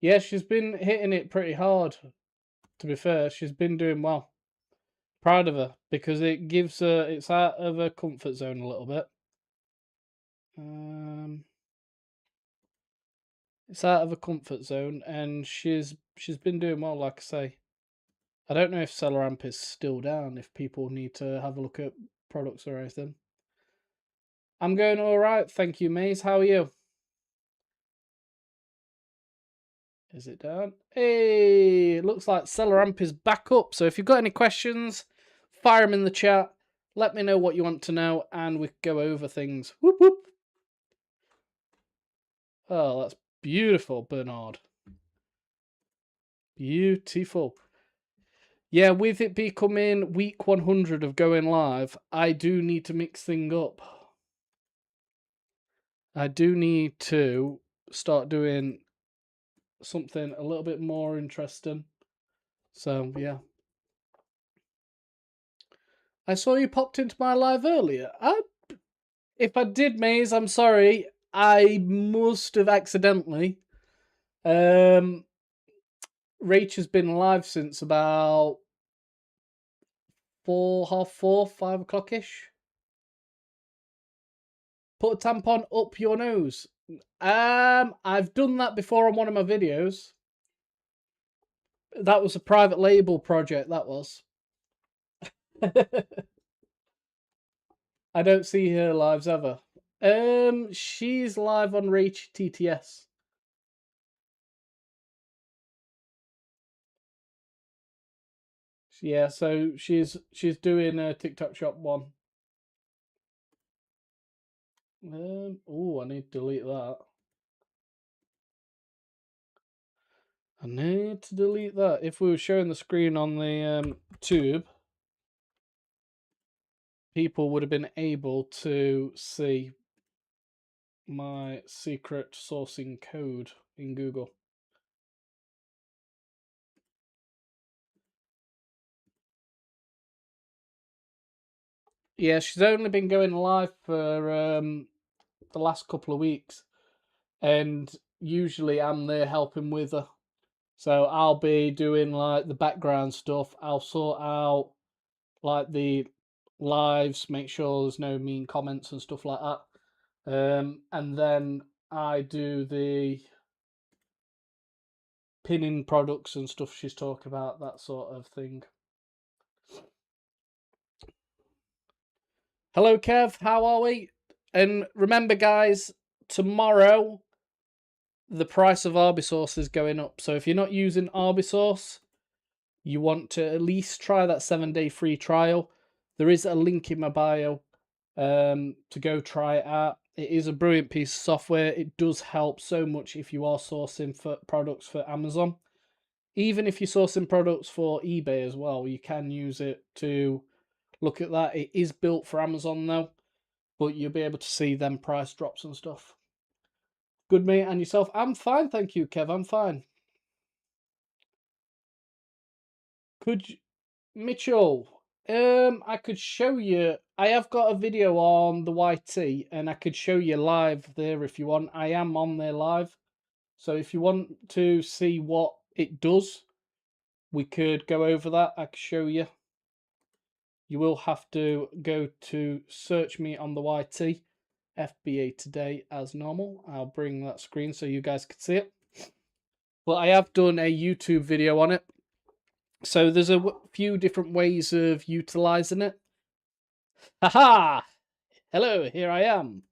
Yeah, she's been hitting it pretty hard. To be fair, she's been doing well. Proud of her because it gives her, it's out of her comfort zone a little bit. It's out of her comfort zone, and she's been doing well. Like I say, I don't know if Celeramp is still down. If people need to have a look at products or anything. I'm going all right, thank you, Maze. How are you? Is it down? Hey, looks like Celeramp is back up. So if you've got any questions, fire them in the chat. Let me know what you want to know, and we can go over things. Whoop whoop. Oh, that's beautiful, Bernard. Beautiful. Yeah, with it becoming week 100 of going live, I do need to mix things up. I do need to start doing something a little bit more interesting. So, yeah. I saw you popped into my live earlier. If I did, Maze, I'm sorry. I must have accidentally. Rach has been live since about 4:30, 5 o'clock ish. Put a tampon up your nose. I've done that before on one of my videos. That was a private label project, that was. I don't see her lives ever. She's live on Rach TTS. Yeah, so she's doing a TikTok shop one. Oh, I need to delete that. I need to delete that. If we were showing the screen on the tube, people would have been able to see my secret sourcing code in Google. Yeah, she's only been going live for the last couple of weeks, and usually I'm there helping with her. So I'll be doing like the background stuff. I'll sort out like the lives, make sure there's no mean comments and stuff like that. And then I do the pinning products and stuff she's talking about, that sort of thing. Hello, Kev. How are we? And remember, guys, tomorrow the price of Arbisauce is going up. So if you're not using Arbisauce, you want to at least try that 7-day free trial. There is a link in my bio to go try it out. It is a brilliant piece of software. It does help so much if you are sourcing for products for Amazon. Even if you're sourcing products for eBay as well, you can use it to look at that. It is built for Amazon though, but you'll be able to see them price drops and stuff. Good, mate, and yourself? I'm fine, thank you, Kev. I'm fine. Could you, Mitchell? I could show you. I have got a video on the YT, and I could show you live there if you want. I am on there live, so if you want to see what it does, we could go over that. I could show you. You will have to go to search me on the YT, FBA today as normal. I'll bring that screen so you guys can see it. But I have done a YouTube video on it. So there's a few different ways of utilizing it. Haha! Hello, here I am.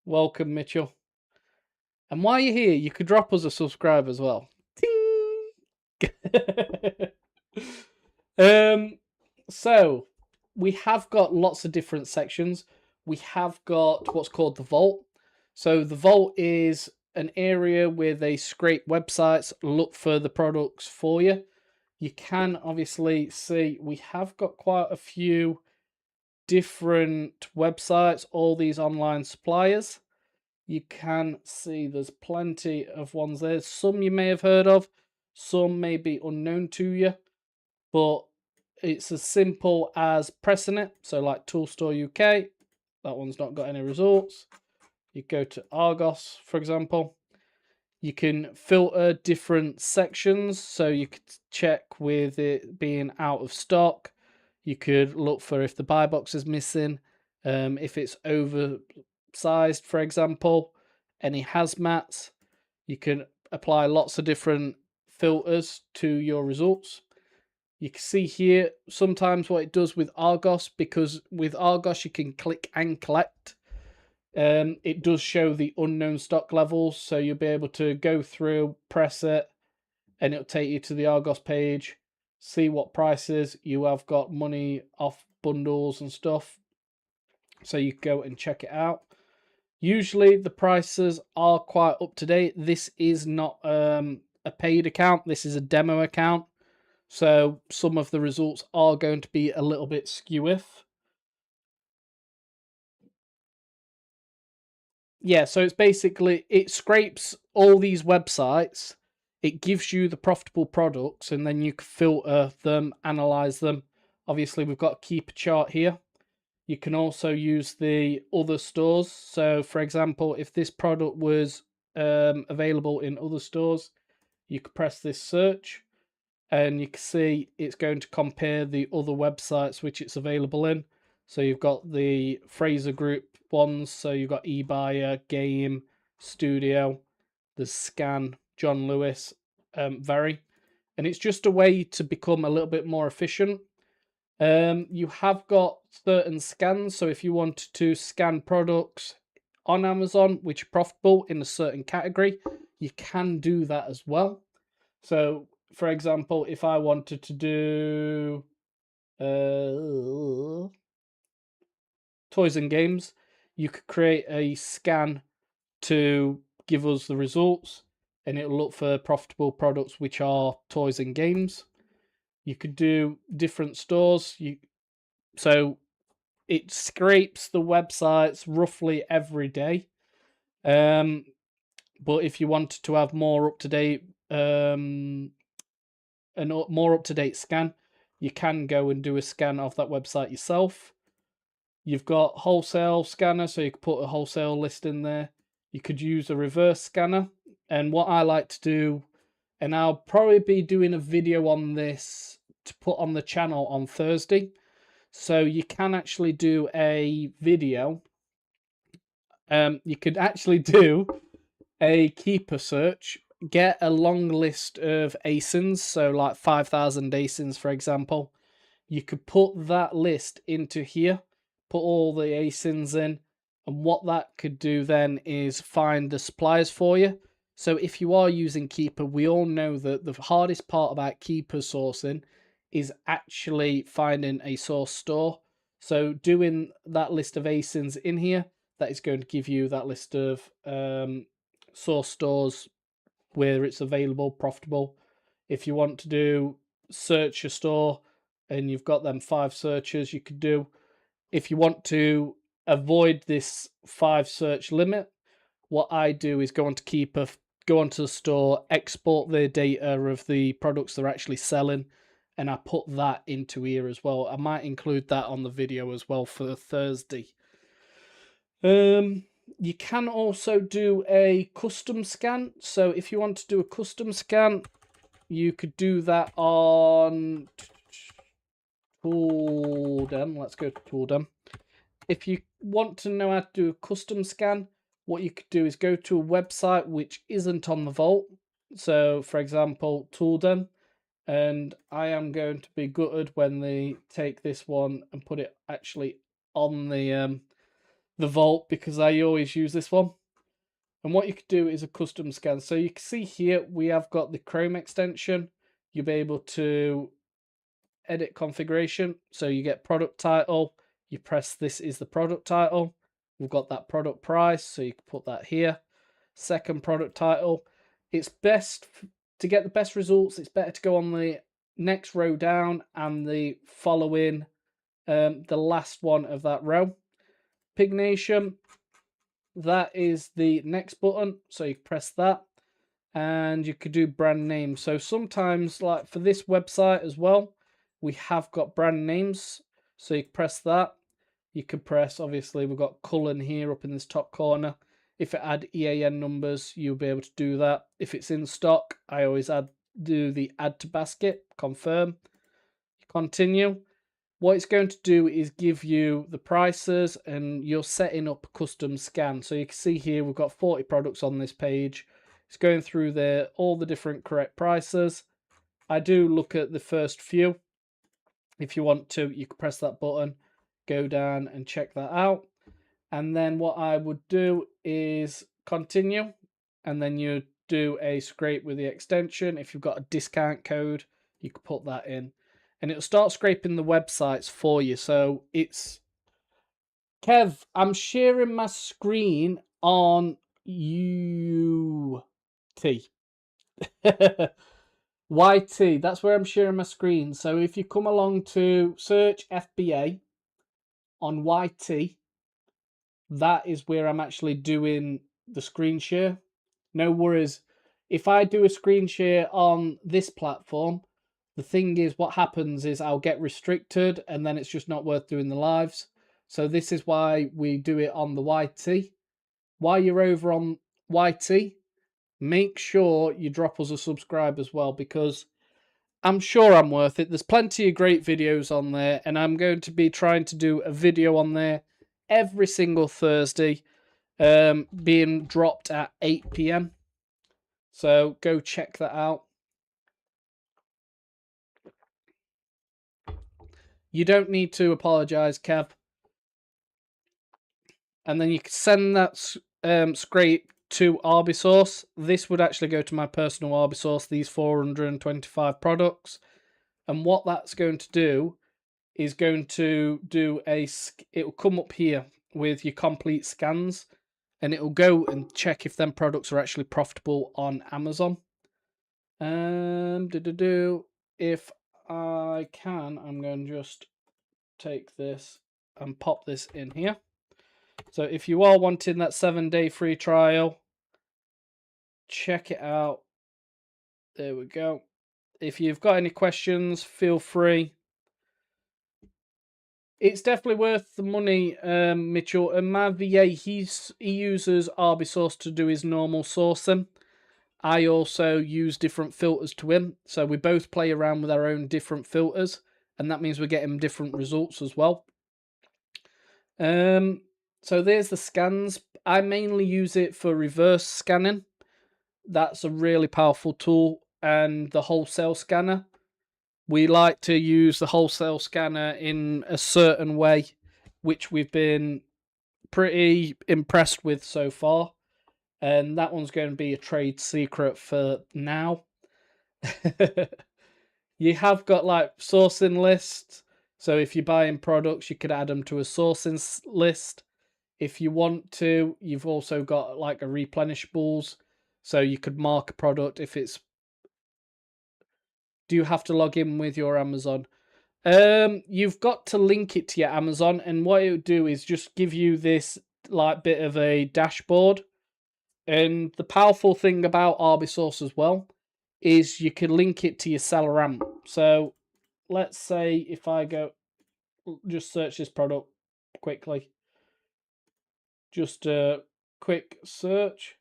Welcome, Mitchell. And while you're here, you could drop us a subscribe as well. So we have got lots of different sections. We have got what's called the vault. So the vault is an area where they scrape websites, look for the products for you. You can obviously see we have got quite a few different websites, all these online suppliers. You can see there's plenty of ones there. Some you may have heard of, some may be unknown to you, but it's as simple as pressing it. So like Toolstore UK, that one's not got any results. You go to Argos, for example. You can filter different sections, so you could check with it being out of stock. You could look for if the buy box is missing, if it's oversized, for example, any hazmats. You can apply lots of different filters to your results. You can see here sometimes what it does with Argos, because with Argos you can click and collect. It does show the unknown stock levels, so you'll be able to go through, press it, and it'll take you to the Argos page, see what prices you have got money off bundles and stuff, so you can go and check it out. Usually the prices are quite up to date. This is not a paid account, this is a demo account, so some of the results are going to be a little bit skewy. Yeah, so it's basically, it scrapes all these websites, it gives you the profitable products, and then you can filter them, analyze them. Obviously, we've got a keeper chart here. You can also use the other stores. So, for example, if this product was available in other stores, you could press this search, and you can see it's going to compare the other websites which it's available in. So you've got the Fraser Group ones, so you've got eBuyer, Game, Studio, the Scan, John Lewis, Very. And it's just a way to become a little bit more efficient. You have got certain scans, so if you want to scan products on Amazon which are profitable in a certain category, you can do that as well. So, for example, if I wanted to do toys and games, you could create a scan to give us the results, and it'll look for profitable products which are toys and games. You could do different stores. So it scrapes the websites roughly every day. But if you wanted to have more up to date, a more up to date scan, you can go and do a scan of that website yourself. You've got wholesale scanner, so you could put a wholesale list in there. You could use a reverse scanner. And what I like to do, and I'll probably be doing a video on this to put on the channel on Thursday. So you can actually do a video. You could actually do a keeper search, get a long list of ASINs, so like 5,000 ASINs, for example. You could put that list into here, put all the ASINs in, and what that could do then is find the suppliers for you. So if you are using Keeper, we all know that the hardest part about Keeper sourcing is actually finding a source store. So doing that list of ASINs in here, that is going to give you that list of source stores where it's available, profitable. If you want to do search a store and you've got them 5 searches, you could do. If you want to avoid this 5 search limit, what I do is go onto Keeper, go onto the store, export the data of the products they're actually selling, and I put that into here as well. I might include that on the video as well for Thursday. You can also do a custom scan. So if you want to do a custom scan, you could do that on Tooldem. Let's go to Tooldem. If you want to know how to do a custom scan, what you could do is go to a website which isn't on the vault. So, for example, Tooldem. And I am going to be gutted when they take this one and put it actually on the vault, because I always use this one. And what you could do is a custom scan. So you can see here we have got the Chrome extension. You'll be able to edit configuration. So you get product title. You press this is the product title. We've got that product price, so you can put that here. Second product title. It's best to get the best results. It's better to go on the next row down and the following, the last one of that row. Pignation. That is the next button, so you press that, and you could do brand names. So sometimes, like for this website as well, we have got brand names, so you press that. You could press, obviously we've got Cullen here up in this top corner. If it had EAN numbers, you'll be able to do that. If it's in stock, I always do the add to basket, confirm, continue. What it's going to do is give you the prices, and you're setting up a custom scan. So you can see here we've got 40 products on this page. It's going through there, all the different correct prices. I do look at the first few. If you want to, you can press that button, go down and check that out. And then what I would do is continue, and then you do a scrape with the extension. If you've got a discount code, you can put that in, and it'll start scraping the websites for you. So it's Kev, I'm sharing my screen on UT. YT, that's where I'm sharing my screen. So if you come along to search FBA on YT, that is where I'm actually doing the screen share. No worries. If I do a screen share on this platform, the thing is, what happens is I'll get restricted, and then it's just not worth doing the lives. So this is why we do it on the YT. While you're over on YT, make sure you drop us a subscribe as well, because I'm sure I'm worth it. There's plenty of great videos on there, and I'm going to be trying to do a video on there every single Thursday, being dropped at 8 p.m. So go check that out. You don't need to apologize, Kev. And then you can send that scrape to Arbisource. This would actually go to my personal Arbisource, these 425 products. And what that's going to do is going to do it will come up here with your complete scans, and it will go and check if them products are actually profitable on Amazon. If I can, I'm going to just take this and pop this in here. So if you are wanting that 7-day free trial, check it out. There we go. If you've got any questions, feel free. It's definitely worth the money, Mitchell. And my VA, he uses Arbisource to do his normal sourcing. I also use different filters to him. So we both play around with our own different filters, and that means we're getting different results as well. So there's the scans. I mainly use it for reverse scanning. That's a really powerful tool. And the wholesale scanner. We like to use the wholesale scanner in a certain way, which we've been pretty impressed with so far. And that one's going to be a trade secret for now. You have got like sourcing lists. So if you're buying products, you could add them to a sourcing list. If you want to, you've also got like a replenishables. So you could mark a product if it's... Do you have to log in with your Amazon? You've got to link it to your Amazon, and what it would do is just give you this like bit of a dashboard. And the powerful thing about Arbisource as well is you can link it to your seller amp. So let's say if I go just search this product quickly, just a quick search.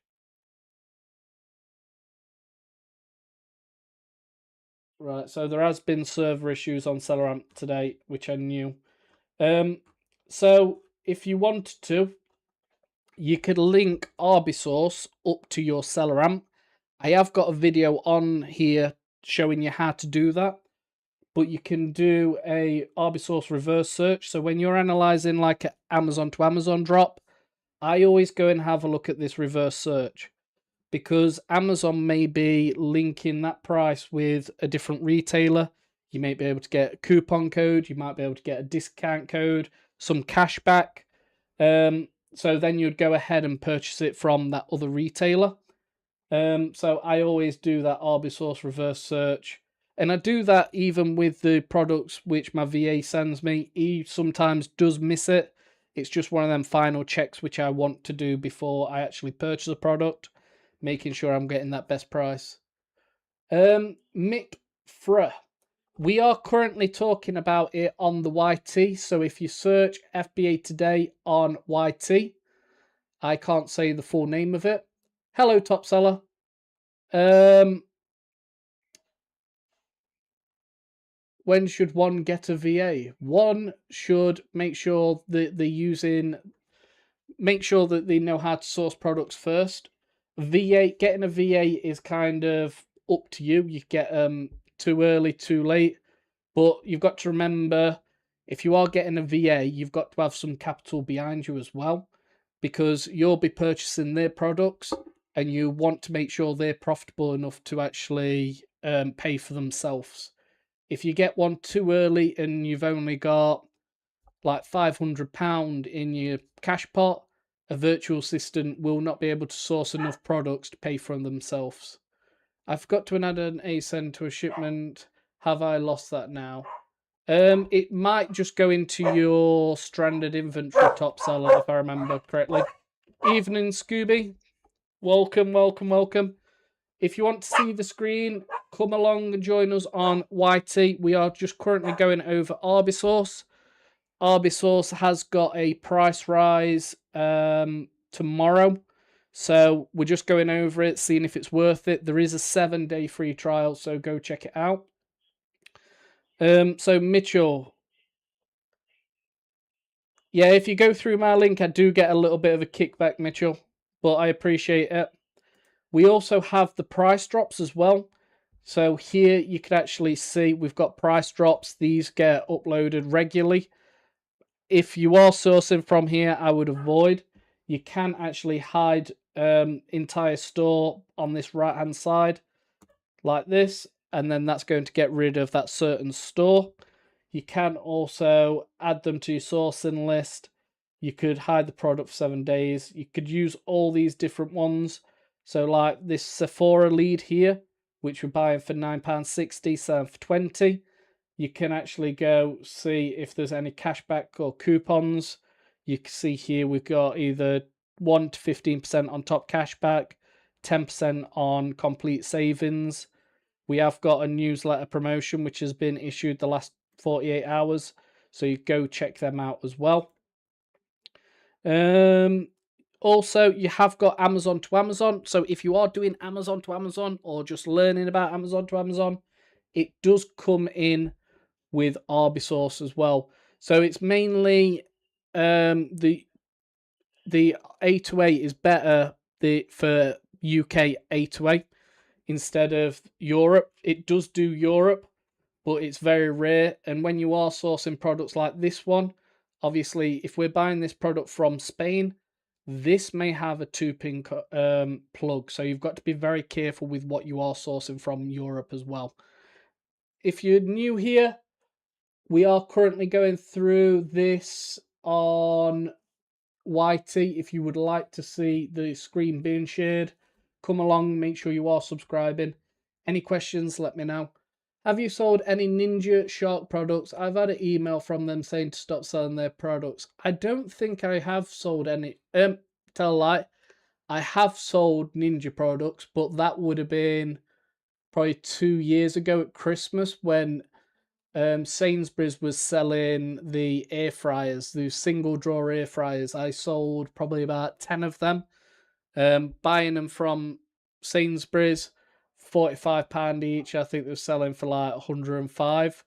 Right, so there has been server issues on seller amp today, which I knew. So if you wanted to, you could link Arbisource up to your seller amp. I have got a video on here showing you how to do that, but you can do a Arbisource reverse search. So when you're analyzing like an Amazon to Amazon drop, I always go and have a look at this reverse search, because Amazon may be linking that price with a different retailer. You may be able to get a coupon code, you might be able to get a discount code, some cash back. So then you'd go ahead and purchase it from that other retailer. So I always do that Arbisource reverse search. And I do that even with the products which my VA sends me. He sometimes does miss it. It's just one of them final checks which I want to do before I actually purchase a product, making sure I'm getting that best price. Mick Freh. We are currently talking about it on the YT. So if you search FBA today on YT, I can't say the full name of it. Hello, top seller. When should one get a VA? One should make sure that they're using, make sure that they know how to source products first. VA, getting a VA is kind of up to you. You get too early, too late. But you've got to remember, if you are getting a VA, you've got to have some capital behind you as well, because you'll be purchasing their products and you want to make sure they're profitable enough to actually pay for themselves. If you get one too early and you've only got like £500 in your cash pot, a virtual assistant will not be able to source enough products to pay for themselves. I forgot to add an ASIN to a shipment. Have I lost that now? It might just go into your stranded inventory, top seller, if I remember correctly. Evening, Scooby. Welcome, welcome, welcome. If you want to see the screen, come along and join us on YT. We are just currently going over Arbisource. Arbisource has got a price rise tomorrow. So we're just going over it, seeing if it's worth it. There is a 7-day free trial, so go check it out. So Mitchell, yeah, if you go through my link, I do get a little bit of a kickback, Mitchell, but I appreciate it. We also have the price drops as well. So here you can actually see we've got price drops. These get uploaded regularly. If you are sourcing from here, I would avoid. You can actually hide entire store on this right hand side like this, and then that's going to get rid of that certain store. You can also add them to your sourcing list. You could hide the product for 7 days. You could use all these different ones. So like this Sephora lead here, which we're buying for £9.60, selling for 20. You can actually go see if there's any cashback or coupons. You can see here we've got either 1 to 15% on top cashback, 10% on complete savings. We have got a newsletter promotion which has been issued the last 48 hours, so you go check them out as well. Also, you have got Amazon to Amazon. So if you are doing Amazon to Amazon or just learning about Amazon to Amazon, it does come in with Arbisource as well. So it's mainly the A2A is better for UK A2A instead of Europe. It does do Europe, but it's very rare. And when you are sourcing products like this one, obviously, if we're buying this product from Spain, this may have a 2-pin plug. So you've got to be very careful with what you are sourcing from Europe as well. If you're new here, we are currently going through this on YT. If you would like to see the screen being shared, come along, make sure you are subscribing. Any questions, let me know. Have you sold any Ninja Shark products? I've had an email from them saying to stop selling their products. I don't think I have sold any. Tell a lie. I have sold Ninja products, but that would have been probably 2 years ago at Christmas when Sainsbury's was selling the air fryers, the single drawer air fryers. I sold probably about 10 of them. Buying them from Sainsbury's, £45 each. I think they were selling for like 105.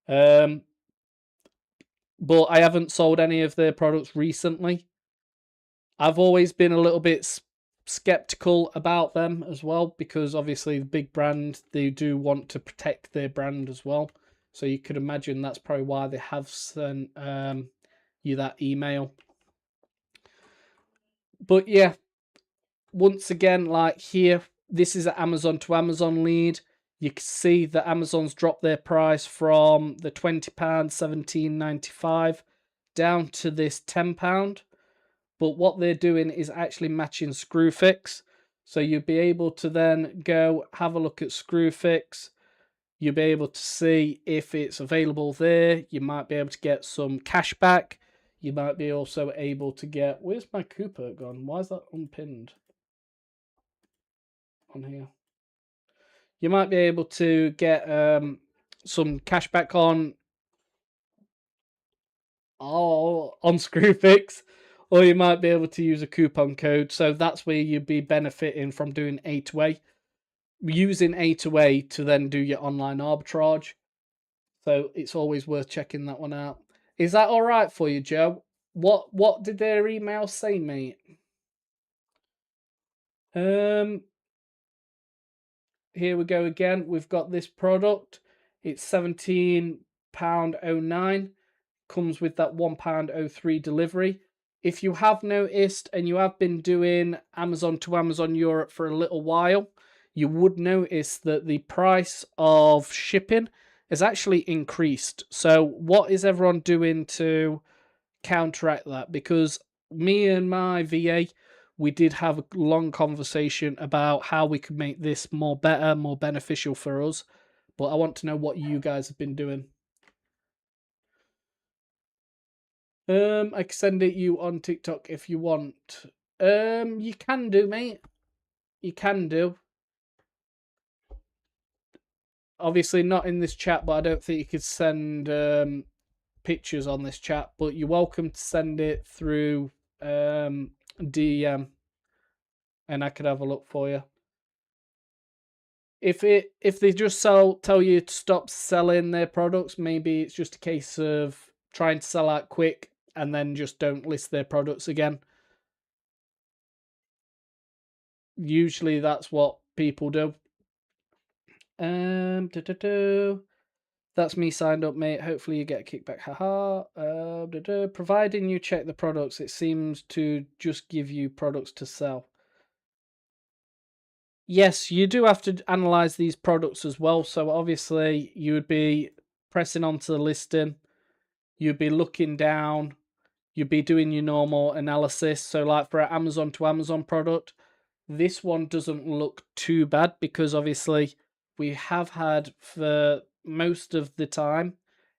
But I haven't sold any of their products recently. I've always been a little bit skeptical about them as well, because obviously the big brand, they do want to protect their brand as well. So you could imagine that's probably why they have sent you that email. But yeah, once again, like here, this is an Amazon to Amazon lead. You can see that Amazon's dropped their price from the £20, £17.95 down to this £10. But what they're doing is actually matching Screwfix. So you'll be able to then go have a look at Screwfix. You'll be able to see if it's available there. You might be able to get some cash back. You might be also able to get... Where's my Cooper gone? Why is that unpinned on here? You might be able to get some cash back on Screwfix. or you might be able to use a coupon code. So that's where you'd be benefiting from doing A2A, using A2A to then do your online arbitrage. So it's always worth checking that one out. Is that all right for you, Joe? What did their email say, mate? Um, Here we go again. We've got this product. It's £17.09. Comes with that £1.03 delivery. If you have noticed and you have been doing Amazon to Amazon Europe for a little while, you would notice that the price of shipping has actually increased. So what is everyone doing to counteract that? Because me and my VA, we did have a long conversation about how we could make this more better, more beneficial for us. But I want to know what you guys have been doing. I can send it you on TikTok if you want. You can do, mate. You can do. Obviously not in this chat, but I don't think you could send pictures on this chat. But you're welcome to send it through DM, and I could have a look for you. If they just tell you to stop selling their products, maybe it's just a case of trying to sell out quick and then just don't list their products again. Usually that's what people do. That's me signed up, mate. Hopefully you get a kickback. Haha. Providing you check the products, it seems to just give you products to sell. Yes, you do have to analyze these products as well. So obviously you would be pressing onto the listing. You'd be looking down. You'd be doing your normal analysis. So like for an Amazon to Amazon product, this one doesn't look too bad because obviously we have had for most of the time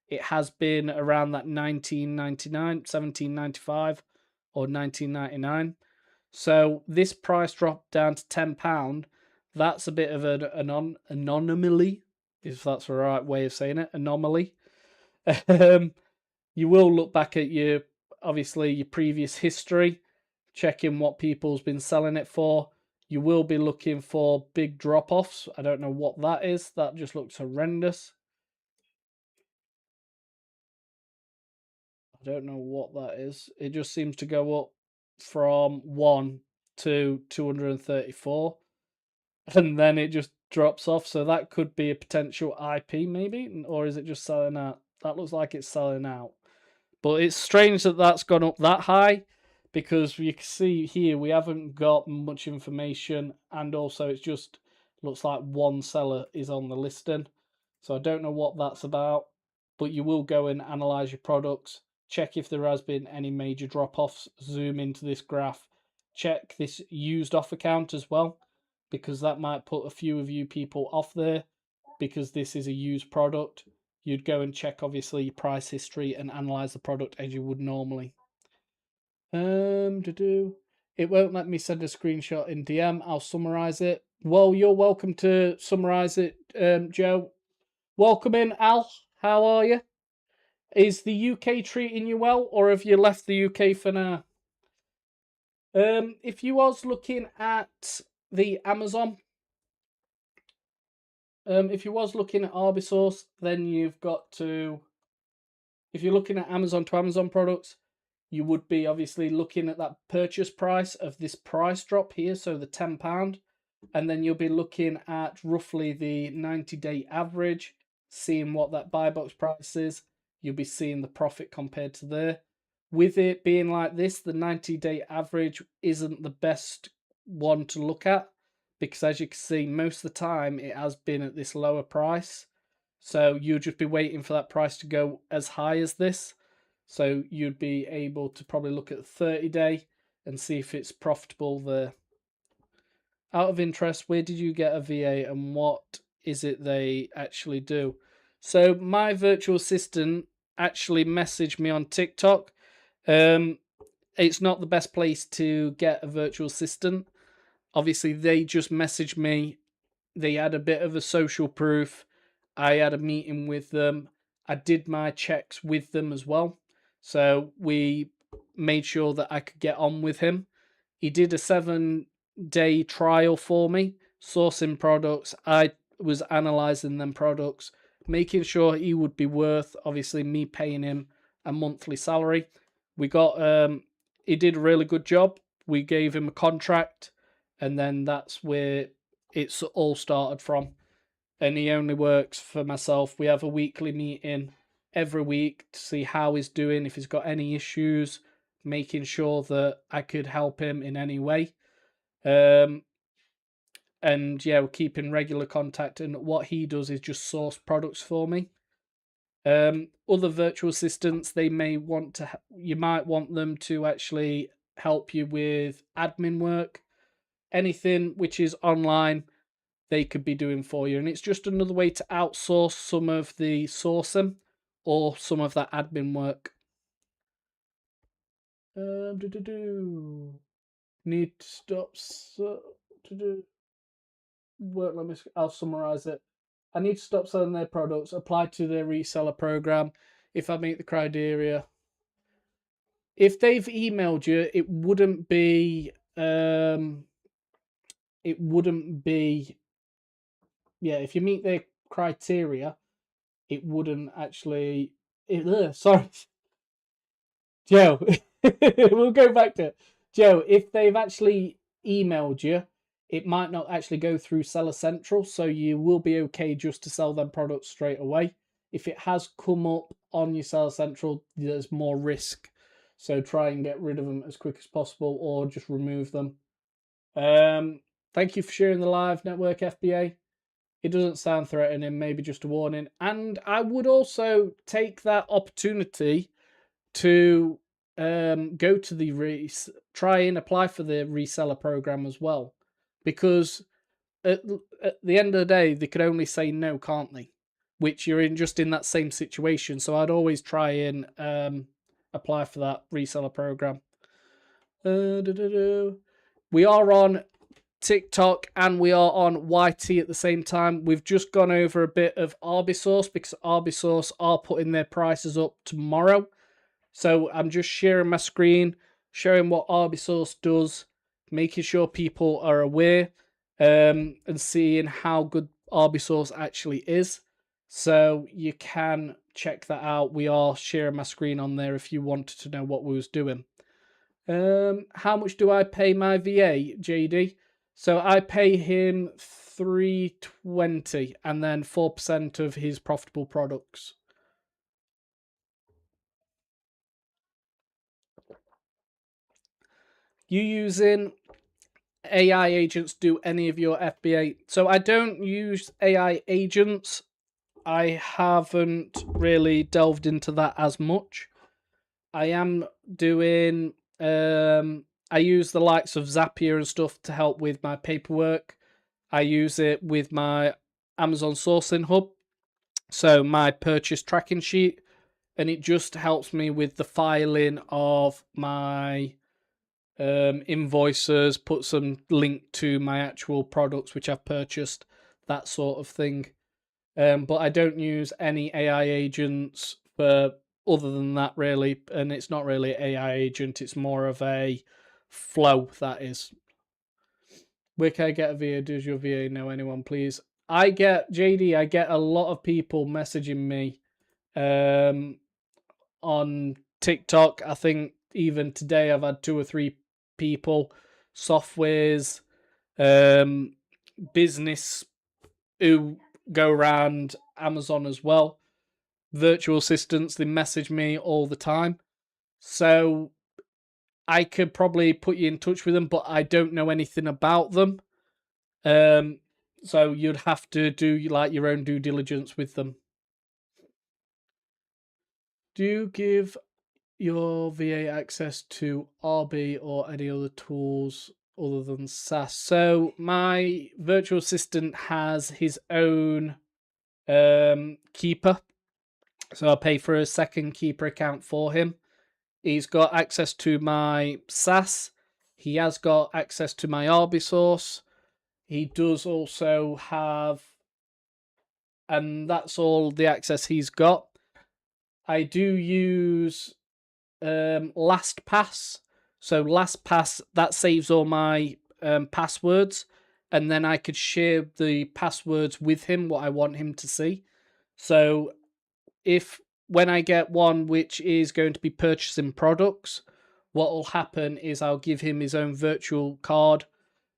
it has been around that 19.99, 17.95 or 19.99. So this price drop down to £10. That's a bit of an anomaly, if that's the right way of saying it. Anomaly. You will look back at your obviously your previous history, checking what people's been selling it for. You will be looking for big drop-offs. I don't know what that is. That just looks horrendous. I don't know what that is. It just seems to go up from 1 to 234 and then it just drops off. So that could be a potential IP maybe, or is it just selling out? That looks like it's selling out. But it's strange that that's gone up that high because you can see here we haven't got much information, and also it's just looks like one seller is on the listing. So I don't know what that's about, but you will go and analyze your products, check if there has been any major drop-offs, zoom into this graph, check this used off account as well, because that might put a few of you people off there because this is a used product. You'd go and check obviously your price history and analyze the product as you would normally. It won't let me send a screenshot in DM. I'll summarize it. Well, you're welcome to summarize it, Joe. Welcome in, Al. How are you? Is the UK treating you well, or have you left the UK for now? If you was looking at the Amazon, if you was looking at Arbisource, then you've got to. If you're looking at Amazon to Amazon products, you would be obviously looking at that purchase price of this price drop here, so the £10, and then you'll be looking at roughly the 90-day average, seeing what that buy box price is. You'll be seeing the profit compared to there. With it being like this, the 90-day average isn't the best one to look at because, as you can see, most of the time it has been at this lower price. So you'll just be waiting for that price to go as high as this. So you'd be able to probably look at the 30-day and see if it's profitable there. Out of interest, where did you get a VA and what is it they actually do? So my virtual assistant actually messaged me on TikTok. It's not the best place to get a virtual assistant. Obviously, they just messaged me. They had a bit of a social proof. I had a meeting with them. I did my checks with them as well. So we made sure that I could get on with him. He did a 7-day trial for me, sourcing products. I was analysing them products, making sure he would be worth, obviously, me paying him a monthly salary. We got, he did a really good job. We gave him a contract, and then that's where it's all started from. And he only works for myself. We have a weekly meeting every week to see how he's doing, if he's got any issues, making sure that I could help him in any way. And yeah, we're keeping regular contact. And what he does is just source products for me. Other virtual assistants, they may want to, you might want them to actually help you with admin work, anything which is online, they could be doing for you. And it's just another way to outsource some of the sourcing or some of that admin work. Need to stop. I'll summarize it. I need to stop selling their products, apply to their reseller program if I meet the criteria. If they've emailed you, it wouldn't be yeah, if you meet their criteria, it wouldn't actually sorry. Joe, we'll go back to it. Joe, if they've actually emailed you, it might not actually go through Seller Central, so you will be okay just to sell them products straight away. If it has come up on your Seller Central, there's more risk. So try and get rid of them as quick as possible or just remove them. Thank you for sharing the live network, FBA. It doesn't sound threatening, maybe just a warning. And I would also take that opportunity to go to the try and apply for the reseller program as well, because at the end of the day they could only say no, can't they? Which you're in just in that same situation. So I'd always try and apply for that reseller program. We are on TikTok and we are on YT at the same time. We've just gone over a bit of Arbisource because Arbisource are putting their prices up tomorrow. So I'm just sharing my screen, showing what Arbisource does, making sure people are aware, and seeing how good Arbisource actually is. So you can check that out. We are sharing my screen on there if you wanted to know what we was doing. How much do I pay my VA, JD? So I pay him $320 and then 4% of his profitable products. You using AI agents do any of your FBA? So I don't use AI agents. I haven't really delved into that as much. I am doing I use the likes of Zapier and stuff to help with my paperwork. I use it with my Amazon sourcing hub, so my purchase tracking sheet, and it just helps me with the filing of my invoices, put some link to my actual products which I've purchased, that sort of thing. But I don't use any AI agents for other than that, really. And it's not really an AI agent, it's more of a flow, that is. Where can I get a VA? Does your VA know anyone, please? I get a lot of people messaging me on TikTok. I think even today I've had 2 or 3 people, softwares, business who go around Amazon as well, virtual assistants, they message me all the time. So I could probably put you in touch with them, but I don't know anything about them. So you'd have to do like your own due diligence with them. Do you give your VA access to RB or any other tools other than SaaS? So my virtual assistant has his own keeper. So I pay for a second keeper account for him. He's got access to my SaaS. He has got access to my Arbisource. He does also have, and that's all the access he's got. I do use LastPass. So LastPass, that saves all my passwords, and then I could share the passwords with him, what I want him to see. So if when I get one which is going to be purchasing products, what will happen is I'll give him his own virtual card.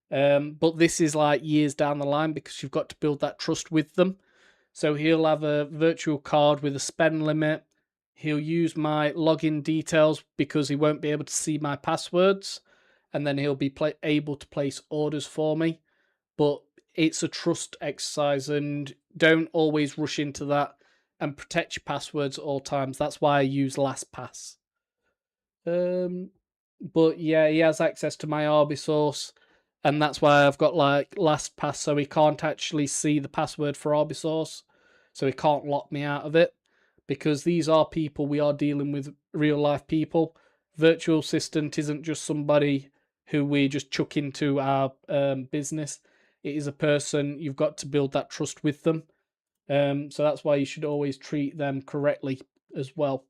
But this is like years down the line because you've got to build that trust with them. So he'll have a virtual card with a spend limit. He'll use my login details because he won't be able to see my passwords. And then he'll be able to place orders for me. But it's a trust exercise, and don't always rush into that, and protect your passwords at all times. That's why I use LastPass. But yeah, he has access to my Arbisource, and that's why I've got like LastPass, so he can't actually see the password for Arbisource, so he can't lock me out of it. Because these are people, we are dealing with real life people. Virtual assistant isn't just somebody who we just chuck into our business. It is a person. You've got to build that trust with them. So that's why you should always treat them correctly as well.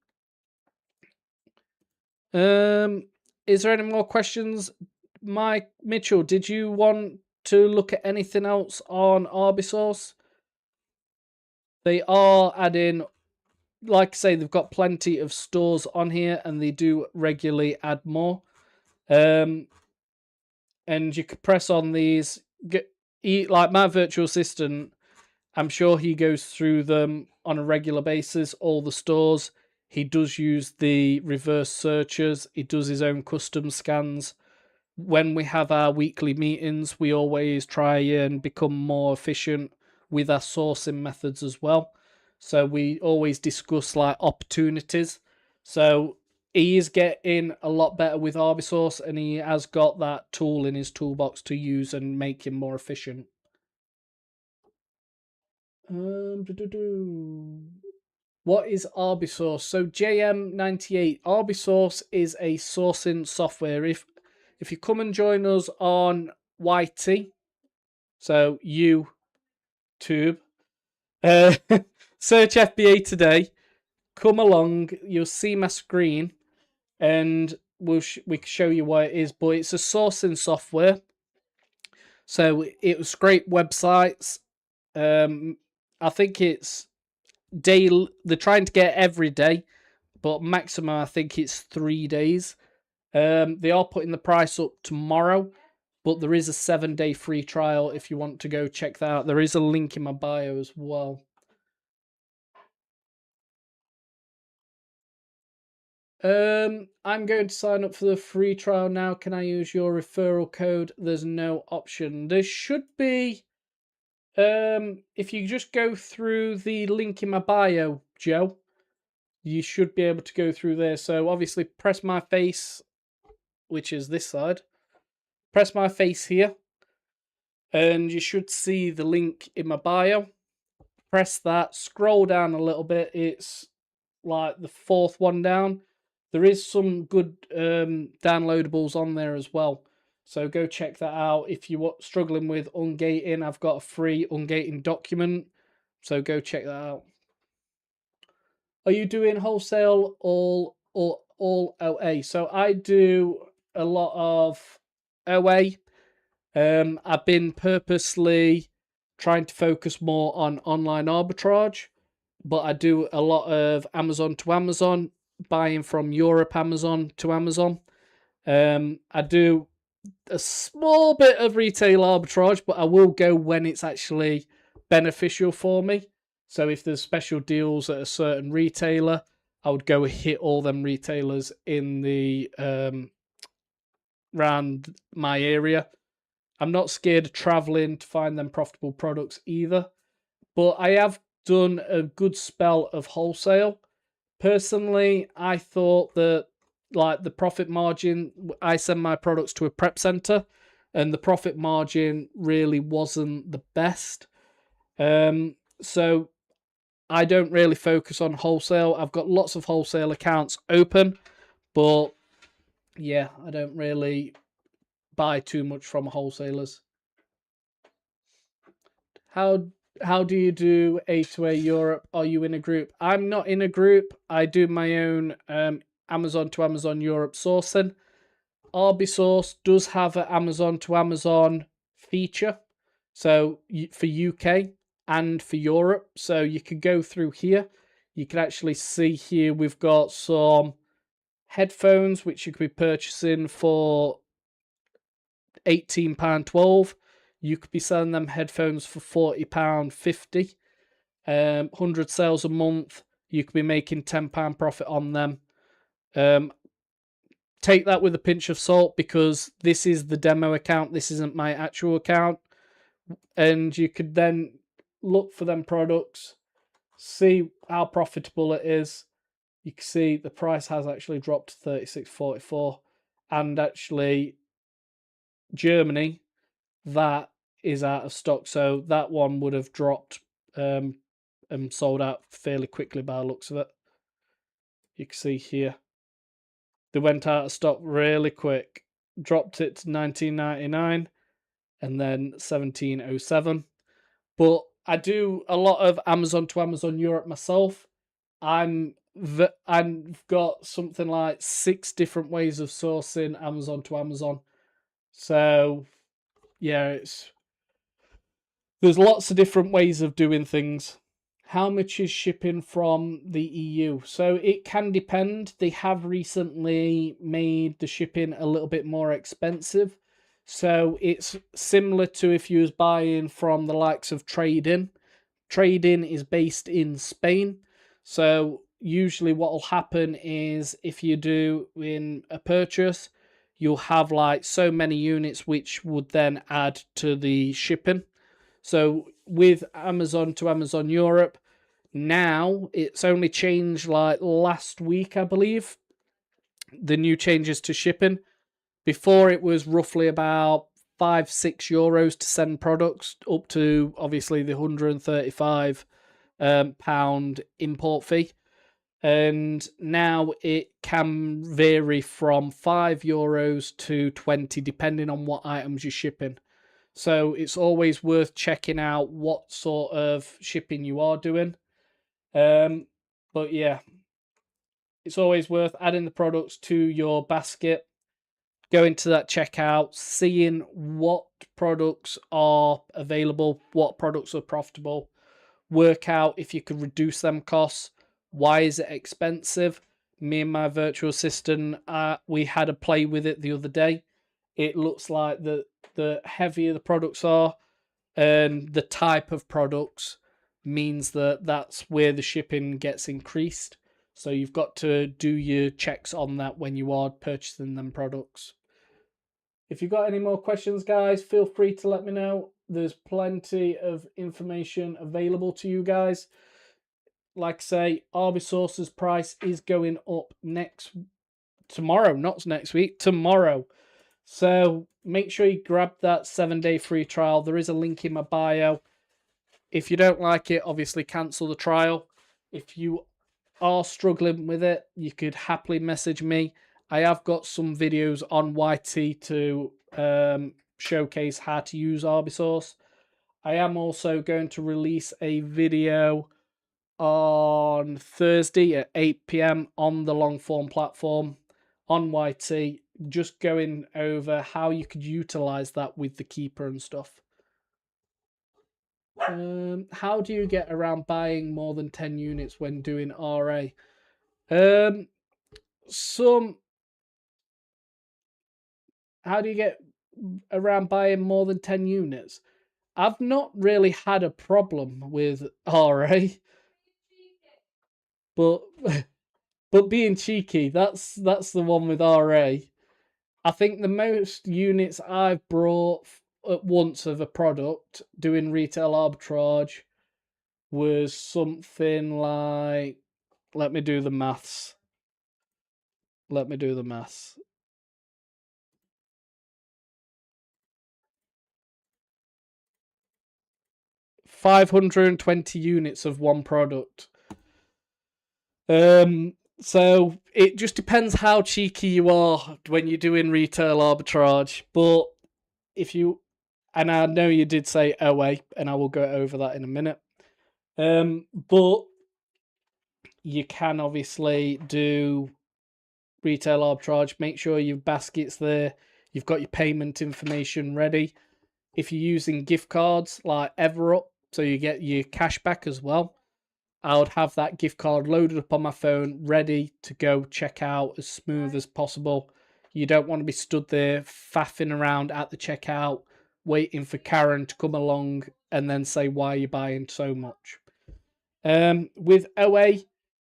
Is there any more questions? Mike Mitchell, did you want to look at anything else on Arbisource? They are adding, like I say, they've got plenty of stores on here, and they do regularly add more. And you could press on these. Like my virtual assistant, I'm sure he goes through them on a regular basis, all the stores. He does use the reverse searches. He does his own custom scans. When we have our weekly meetings, we always try and become more efficient with our sourcing methods as well. So we always discuss like opportunities. So he is getting a lot better with Arbisource, and he has got that tool in his toolbox to use and make him more efficient. What is Arbisource? So JM98, Arbisource is a sourcing software. If you come and join us on YT, so YouTube, search FBA today, come along, you'll see my screen, and we can show you what it is. But it's a sourcing software. So it was great websites. I think it's day. They're trying to get every day, but maximum I think it's 3 days. They are putting the price up tomorrow, but there is a 7-day free trial if you want to go check that out. There is a link in my bio as well. I'm going to sign up for the free trial now. Can I use your referral code? There's no option. There should be. If you just go through the link in my bio, Joe, you should be able to go through there. So obviously press my face, which is this side. Press my face here, and you should see the link in my bio. Press that, scroll down a little bit. It's like the fourth one down. There is some good downloadables on there as well. So go check that out. If you're struggling with ungating, I've got a free ungating document. So go check that out. Are you doing wholesale or all OA? So I do a lot of OA. I've been purposely trying to focus more on online arbitrage, but I do a lot of Amazon to Amazon, buying from Europe Amazon to Amazon. I do a small bit of retail arbitrage, but I will go when it's actually beneficial for me. So if there's special deals at a certain retailer, I would go hit all them retailers in the around my area. I'm not scared of traveling to find them profitable products either. But I have done a good spell of wholesale. Personally, I thought that like the profit margin, I send my products to a prep center, and the profit margin really wasn't the best. So I don't really focus on wholesale. I've got lots of wholesale accounts open, but yeah, I don't really buy too much from wholesalers. How how do you do A to A Europe? Are you in a group? I'm not in a group. I do my own Amazon to Amazon Europe sourcing. Arbisource does have an Amazon to Amazon feature, so for UK and for Europe. So you could go through here. You can actually see here we've got some headphones which you could be purchasing for £18.12. You could be selling them headphones for £40.50. 100 sales a month, you could be making £10 profit on them. Take that with a pinch of salt because this is the demo account. This isn't my actual account. And you could then look for them products, see how profitable it is. You can see the price has actually dropped to 36.44, and actually Germany, that is out of stock. So that one would have dropped and sold out fairly quickly by the looks of it. You can see here they went out of stock really quick, dropped it to 19.99 and then 17.07. But I do a lot of Amazon to Amazon Europe myself. I've got something like 6 different ways of sourcing Amazon to Amazon. So yeah, there's lots of different ways of doing things. How much is shipping from the EU? So it can depend. They have recently made the shipping a little bit more expensive. So it's similar to if you was buying from the likes of Trade-in. Trade-in is based in Spain. So usually what will happen is if you do in a purchase, you'll have like so many units which would then add to the shipping. So with Amazon to Amazon Europe, now it's only changed like last week, I believe, the new changes to shipping. Before it was roughly about €5-6 to send products, up to obviously the £135 pound import fee. And now it can vary from €5 to 20 depending on what items you're shipping. So it's always worth checking out what sort of shipping you are doing. But yeah, it's always worth adding the products to your basket, going to that checkout, seeing what products are available, what products are profitable, work out if you could reduce them costs. Why is it expensive? Me and my virtual assistant, we had a play with it the other day. It looks like the heavier the products are and the type of products means that that's where the shipping gets increased. So you've got to do your checks on that when you are purchasing them products. If you've got any more questions, guys, feel free to let me know. There's plenty of information available to you guys. Like I say, Arbisource's price is going up tomorrow, not next week, tomorrow. So make sure you grab that 7-day free trial. There is a link in my bio. If you don't like it, obviously cancel the trial. If you are struggling with it, you could happily message me. I have got some videos on YT to showcase how to use Arbisource. I am also going to release a video on Thursday at 8 p.m. on the long form platform on YT, just going over how you could utilize that with the keeper and stuff. How do you get around buying more than 10 units when doing RA? How do you get around buying more than 10 units? I've not really had a problem with RA, but but being cheeky, that's the one with RA. I think the most units I've brought at once of a product doing retail arbitrage was something like, let me do the maths. 520 units of one product. So it just depends how cheeky you are when you're doing retail arbitrage. But if you, and I know you did say OA, and I will go over that in a minute. But you can obviously do retail arbitrage, make sure your basket's there. You've got your payment information ready. If you're using gift cards like EverUp, so you get your cash back as well, I would have that gift card loaded up on my phone, ready to go check out as smooth as possible. You don't want to be stood there faffing around at the checkout, waiting for Karen to come along and then say why you're buying so much. With OA,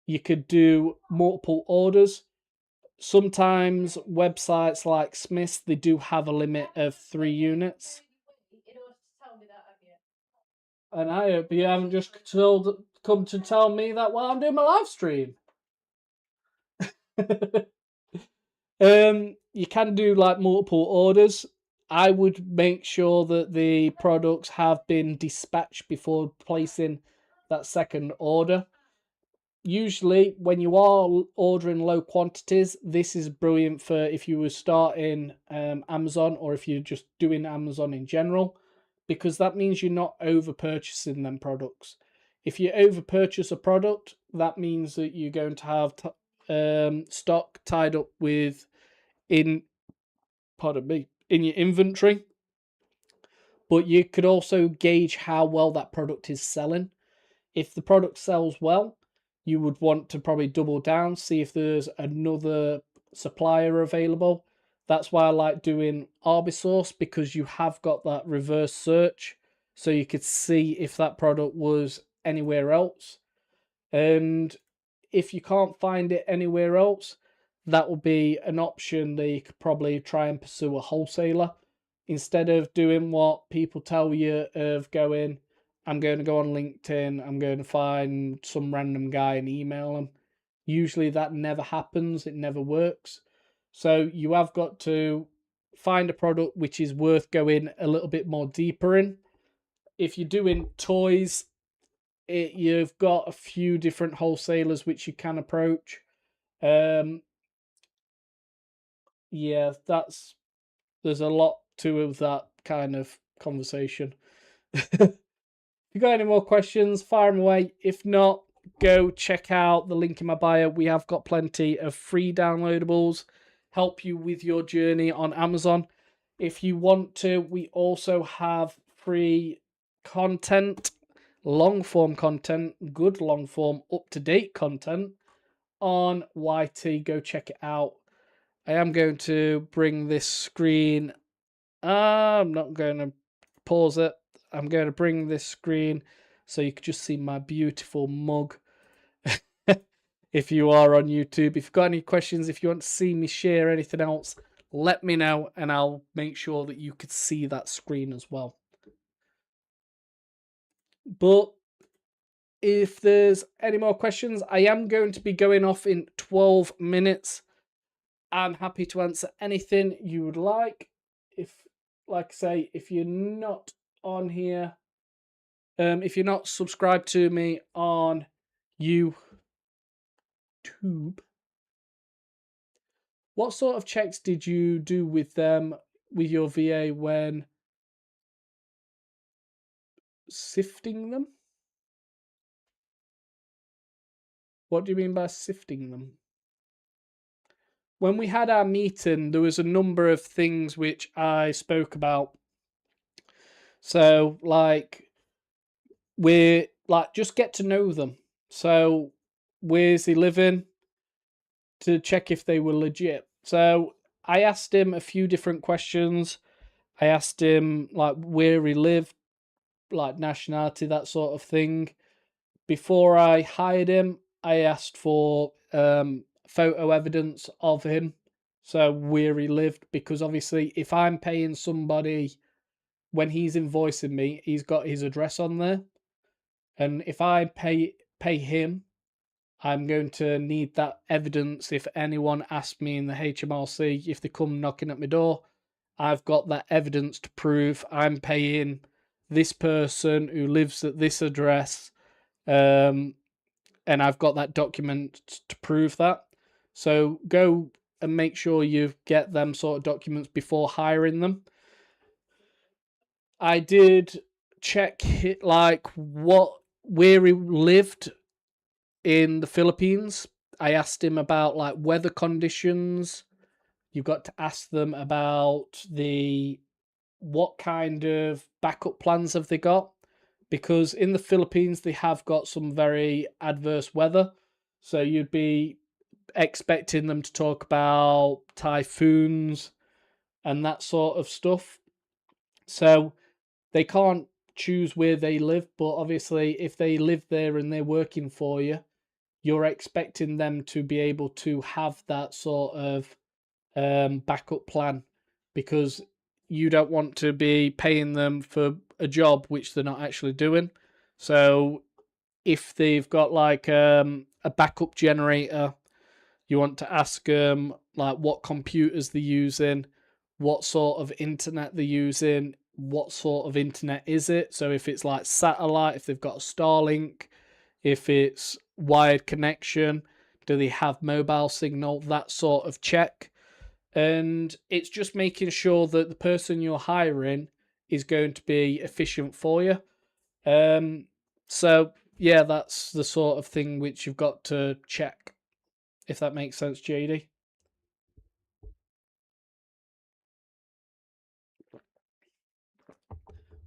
you could do multiple orders. Sometimes websites like Smith's, they do have a limit of 3 units. And I hope you haven't just come to tell me that while I'm doing my live stream. You can do like multiple orders. I would make sure that the products have been dispatched before placing that second order. Usually, when you are ordering low quantities, this is brilliant for if you were starting Amazon or if you're just doing Amazon in general, because that means you're not over purchasing them products. If you over purchase a product, that means that you're going to have stock tied up in your inventory. But you could also gauge how well that product is selling. If the product sells well, you would want to probably double down, see if there's another supplier available. That's why I like doing Arbisource, because you have got that reverse search, so you could see if that product was anywhere else. And if you can't find it anywhere else, that will be an option that you could probably try and pursue a wholesaler instead of doing what people tell you of going, I'm going to go on LinkedIn, I'm going to find some random guy and email him. Usually that never happens, it never works. So you have got to find a product which is worth going a little bit more deeper in. If you're doing toys, you've got a few different wholesalers which you can approach. Yeah, there's a lot to that kind of conversation. If you got any more questions, fire them away. If not, go check out the link in my bio. We have got plenty of free downloadables, help you with your journey on Amazon. If you want to, we also have free content, long form content, good long form, up to date content on YT. Go check it out. I am going to bring this screen. I'm not going to pause it. I'm going to bring this screen so you can just see my beautiful mug. If you are on YouTube, if you've got any questions, if you want to see me share anything else, let me know and I'll make sure that you could see that screen as well. But if there's any more questions, I am going to be going off in 12 minutes. I'm happy to answer anything you would like. Like I say, if you're not on here, if you're not subscribed to me on YouTube, what sort of checks did you do with them, with your VA, when sifting them? What do you mean by sifting them? When we had our meeting, there was a number of things which I spoke about. So, like, we're like, just get to know them. So, where's he living? To check if they were legit. So, I asked him a few different questions. I asked him, like, where he lived, like, nationality, that sort of thing. Before I hired him, I asked for photo evidence of him, so where he lived, because obviously if I'm paying somebody, when he's invoicing me, he's got his address on there, and if I pay him, I'm going to need that evidence. If anyone asks me in the HMRC, if they come knocking at my door, I've got that evidence to prove I'm paying this person who lives at this address, and I've got that document to prove that. So go and make sure you get them sort of documents before hiring them. I did check like where he lived in the Philippines. I asked him about like weather conditions. You've got to ask them about the what kind of backup plans have they got? Because in the Philippines they have got some very adverse weather. So you'd be expecting them to talk about typhoons and that sort of stuff. So they can't choose where they live, but obviously if they live there and they're working for you, you're expecting them to be able to have that sort of backup plan because you don't want to be paying them for a job which they're not actually doing. So if they've got like a backup generator, you want to ask them like what computers they're using, what sort of internet they're using, what sort of internet is it. So if it's like satellite, if they've got a Starlink, if it's wired connection, do they have mobile signal, that sort of check. And it's just making sure that the person you're hiring is going to be efficient for you. So yeah, that's the sort of thing which you've got to check, if that makes sense, JD.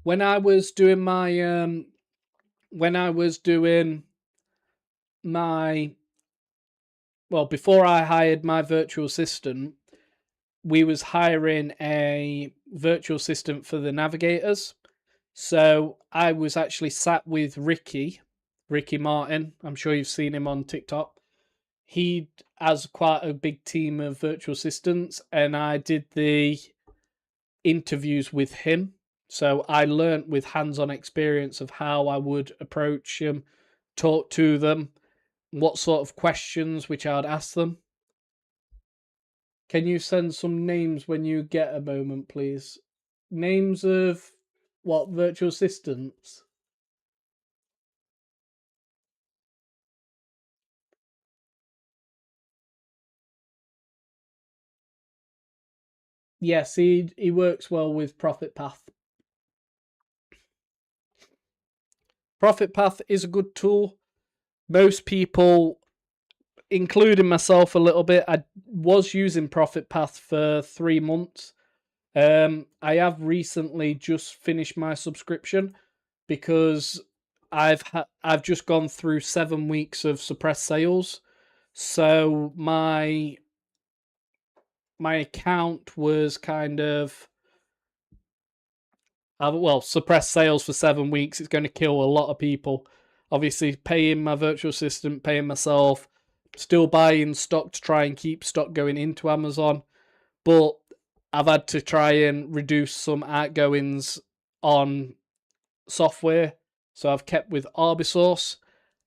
When I was doing my when I was doing my well, before I hired my virtual assistant, we was hiring a virtual assistant for the navigators. So I was actually sat with Ricky Martin. I'm sure you've seen him on TikTok. He has quite a big team of virtual assistants, and I did the interviews with him. So I learnt with hands-on experience of how I would approach them, talk to them, what sort of questions which I'd ask them. Can you send some names when you get a moment, please? Names of what virtual assistants? Yes, he works well with Profit Path. Profit Path is a good tool. Most people, including myself a little bit, I was using Profit Path for 3 months. I have recently just finished my subscription because I've just gone through 7 weeks of suppressed sales. So my account was kind of well, suppressed sales for 7 weeks. It's going to kill a lot of people. Obviously, paying my virtual assistant, paying myself, still buying stock to try and keep stock going into Amazon. But I've had to try and reduce some outgoings on software. So I've kept with Arbisource,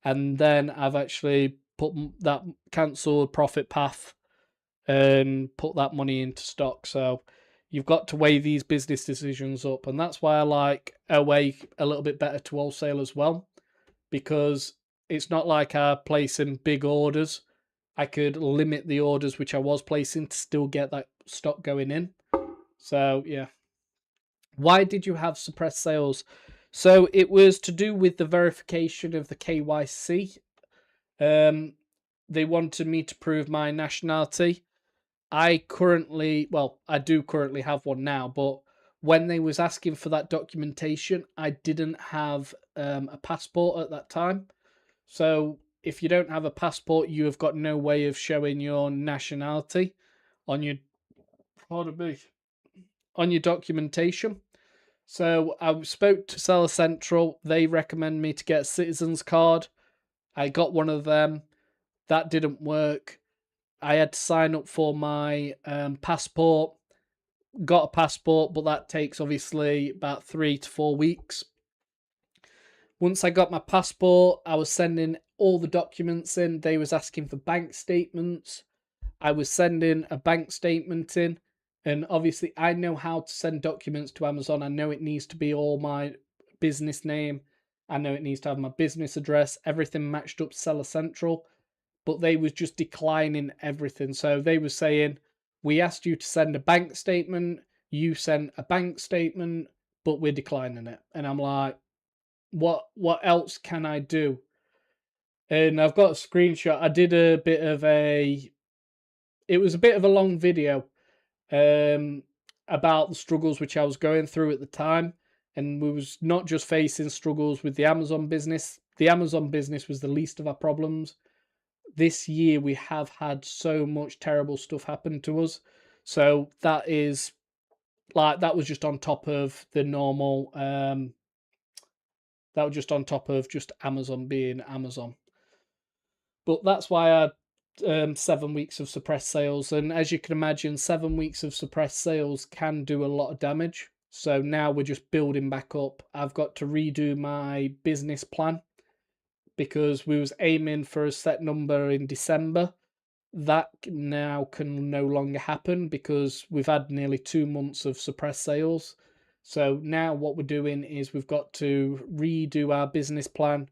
and then I've actually put that cancelled Profit Path and put that money into stock. So you've got to weigh these business decisions up, and that's why I like Away a little bit better to wholesale as well, because it's not like I placing big orders. I could limit the orders which I was placing to still get that stock going in. So yeah. Why did you have suppressed sales? So it was to do with the verification of the KYC. Um, they wanted me to prove my nationality. I do currently have one now, but when they was asking for that documentation, I didn't have a passport at that time. So if you don't have a passport, you have got no way of showing your nationality on your pardon me, on your documentation. So I spoke to Seller Central. They recommend me to get a citizen's card. I got one of them. That didn't work. I had to sign up for my passport. Got a passport, but that takes obviously about 3 to 4 weeks. Once I got my passport, I was sending all the documents in. They was asking for bank statements. I was sending a bank statement in, and obviously I know how to send documents to Amazon. I know it needs to be all my business name. I know it needs to have my business address, everything matched up Seller Central, but they was just declining everything. So they were saying, "We asked you to send a bank statement, you sent a bank statement, but we're declining it." And I'm like, "What else can I do?" And I've got a screenshot. I did a bit of a. It was a bit of a long video, um, about the struggles which I was going through at the time, and we was not just facing struggles with the Amazon business. The Amazon business was the least of our problems. This year we have had so much terrible stuff happen to us, so that is like that was just on top of the normal. That was just on top of just Amazon being Amazon. But that's why I had 7 weeks of suppressed sales. And as you can imagine, 7 weeks of suppressed sales can do a lot of damage. So now we're just building back up. I've got to redo my business plan because we was aiming for a set number in December. That now can no longer happen because we've had nearly 2 months of suppressed sales. So now what we're doing is we've got to redo our business plan.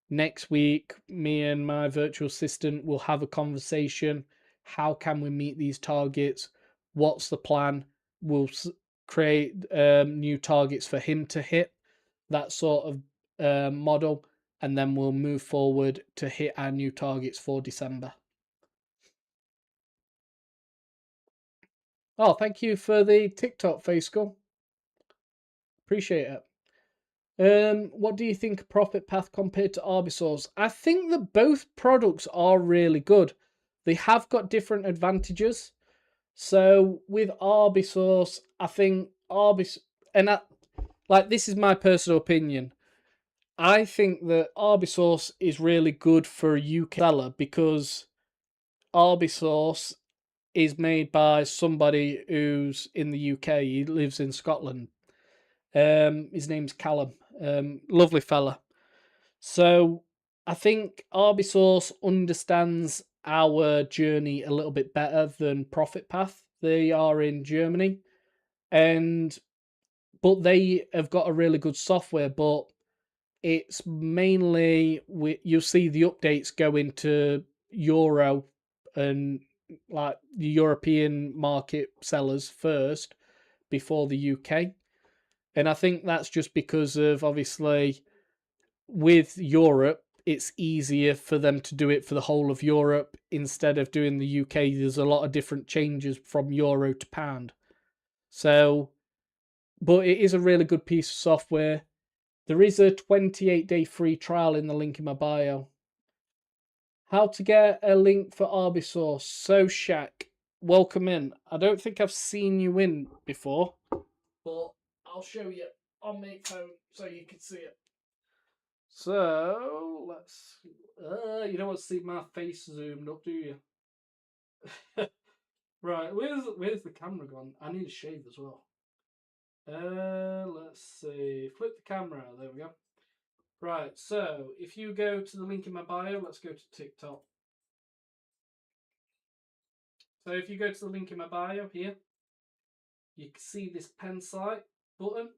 Next week, me and my virtual assistant will have a conversation. How can we meet these targets? What's the plan? We'll create new targets for him to hit, that sort of model, and then we'll move forward to hit our new targets for December. Oh, thank you for the TikTok, face skull. Appreciate it. What do you think of Profit Path compared to Arbisource? I think that both products are really good. They have got different advantages. So with Arbisource, I think and like this is my personal opinion. I think that Arbisource is really good for a UK seller because Arbisource is made by somebody who's in the UK. He lives in Scotland. His name's Callum. Lovely fella. So I think Arbisource understands our journey a little bit better than Profit Path. They are in Germany, and but they have got a really good software. But it's mainly you'll see the updates go into Euro and like the European market sellers first before the UK. And I think that's just because of obviously with Europe, it's easier for them to do it for the whole of Europe instead of doing the UK. There's a lot of different changes from euro to pound. So, but it is a really good piece of software. There is a 28-day free trial in the link in my bio. How to get a link for Arbisource. So, Shaq, welcome in. I don't think I've seen you in before, but I'll show you on my phone so you can see it. So let's. You don't want to see my face zoomed up, do you? Right, where's the camera gone? I need a shave as well. Let's see. Flip the camera. There we go. Right, so if you go to the link in my bio, let's go to TikTok. So if you go to the link in my bio here, you can see this pen site button.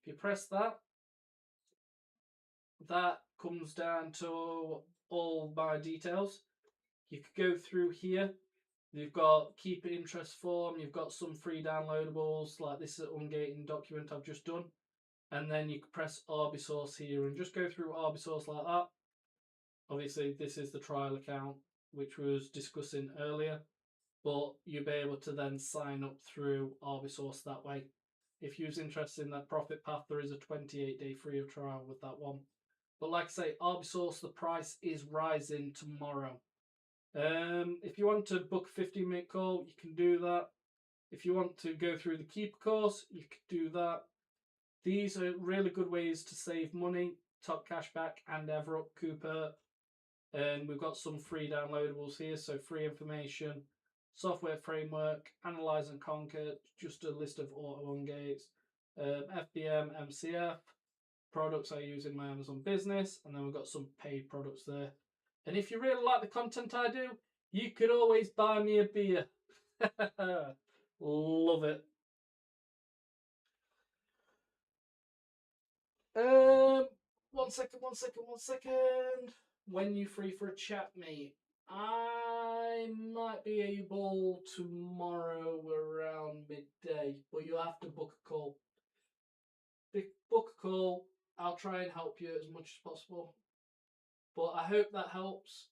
If you press that, that comes down to all my details. You could go through here. You've got keep interest form. You've got some free downloadables, like this is an ungating document I've just done. And then you can press Arbisource here and just go through Arbisource like that. Obviously, this is the trial account, which we was discussing earlier. But you'll be able to then sign up through Arbisource that way. If you're interested in that Profit Path, there is a 28-day free of trial with that one. But like I say, Arbisource, the price is rising tomorrow. If you want to book a 15-minute call, you can do that. If you want to go through the Keeper course, you can do that. These are really good ways to save money. Top Cashback and Everup Cooper. And we've got some free downloadables here, so free information, software framework, Analyze and Conquer, just a list of auto gates, FBM, MCF, products I use in my Amazon business, and then we've got some paid products there. And if you really like the content I do, you could always buy me a beer. Love it. Um, one second, one second, one second. When you free for a chat, mate? I might be able tomorrow around midday, but you'll have to book a call. Book a call. I'll try and help you as much as possible. But I hope that helps.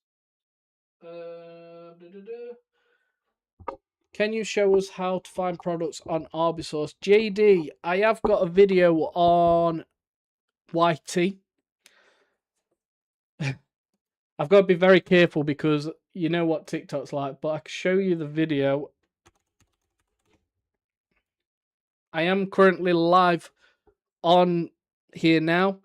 Can you show us how to find products on Arbisource? JD, I have got a video on YT. I've got to be very careful because you know what TikTok's like, but I can show you the video. I am currently live on here now.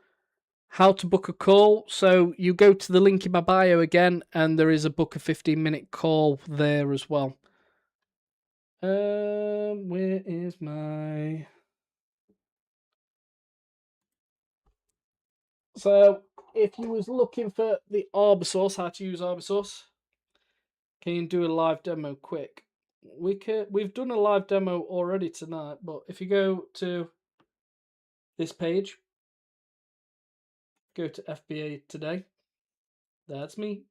How to book a call. So you go to the link in my bio again, and there is a book a 15-minute call there as well. Where is my... So if you was looking for the Arbisource, how to use Arbisource, can you do a live demo quick? We've done a live demo already tonight, but if you go to this page, go to FBA today. That's me.